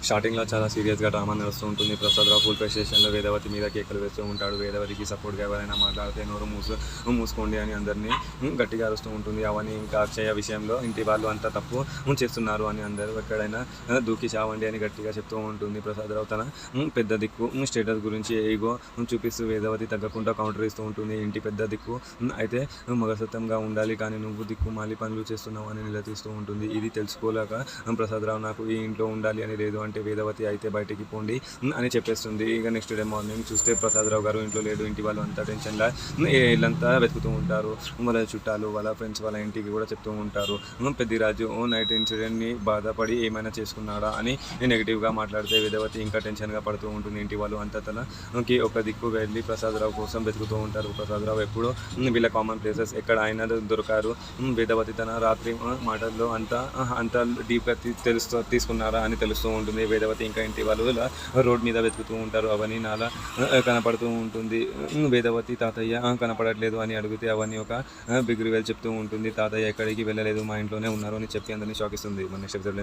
స్టార్టింగ్లో చాలా సీరియస్గా డ్రామా నడుస్తూ ఉంటుంది. ప్రసాదరావు పోలీస్ స్టేషన్లో వేదవతి మీద కేకలు వేస్తూ ఉంటాడు. వేదవతికి సపోర్ట్గా ఎవరైనా మాట్లాడితే నోరు మూసుకోండి అని అందరినీ గట్టిగా అరుస్తూ ఉంటుంది. అవని ఇంకా అక్షయ విషయంలో ఇంటి వాళ్ళు అంతా తప్పు చేస్తున్నారు అని అందరూ ఎక్కడైనా దూకి చావండి అని గట్టిగా చెప్తూ ఉంటుంది. ప్రసాదరావు తన పెద్ద దిక్కు స్టేటస్ గురించి ఈగో చూపిస్తూ వేదవతి తగ్గకుండా కౌంటర్ ఇస్తూ ఉంటుంది. ఇంటి పెద్ద దిక్కు అయితే మగసత్యంగా ఉండాలి, కానీ నువ్వు దిక్కుమాలి పనులు చేస్తున్నావు అని నిలదీస్తూ ఉంటుంది. ఇది తెలుసుకోలేక ప్రసాదరావు నాకు ఈ ఇంట్లో ఉండాలి అని లేదు అంటే వేదవతి అయితే బయటికి పోండి అని చెప్పేస్తుంది. ఇక నెక్స్ట్ డే మార్నింగ్ చూస్తే ప్రసాదరావు గారు ఇంట్లో లేడు. ఇంటి వాళ్ళు అంతా టెన్షన్లా ఇల్లంతా వెతుకుతూ ఉంటారు. వాళ్ళ చుట్టాలు వాళ్ళ ఫ్రెండ్స్ వాళ్ళ ఇంటికి కూడా చెప్తూ ఉంటారు. పెద్దిరాజు నైట్ ఇన్సిడెంట్ని బాధపడి ఏమైనా చేసుకున్నాడా అని నెగిటివ్గా మాట్లాడితే వేదవతి ఇంకా టెన్షన్గా పడుతూ ఉంటుంది. ఇంటి వాళ్ళు అంతా తనకి ఒక దిక్కు వెళ్ళి ప్రసాదరావు కోసం వెతుకుతూ ఉంటారు. ప్రసాదరావు ఎప్పుడు వీళ్ళ కామన్ ప్లేసెస్ ఎక్కడ అయినా దొరకారు. వేదవతి తన రాత్రి మాటల్లో అంత డీప్గా తీసుకున్నారా అని తెలుస్తూ ఉంటుంది. వేదవతి ఇంకా ఇంటి వాళ్ళు ఇలా రోడ్ మీద వెతుకుతూ ఉంటారు. అవన్నీ నాలా కనపడుతూ ఉంటుంది. వేదవతి తాతయ్య కనపడట్లేదు అని అడిగితే అవన్నీ ఒక బిగ్ రివెల్ చెప్తూ ఉంటుంది. తాతయ్య ఎక్కడికి వెళ్ళలేదు, మా ఇంట్లోనే ఉన్నారు అని చెప్పి అందరినీ షాక్ ఇస్తుంది. మన నెక్స్ట్ ఎపిసోడ్లో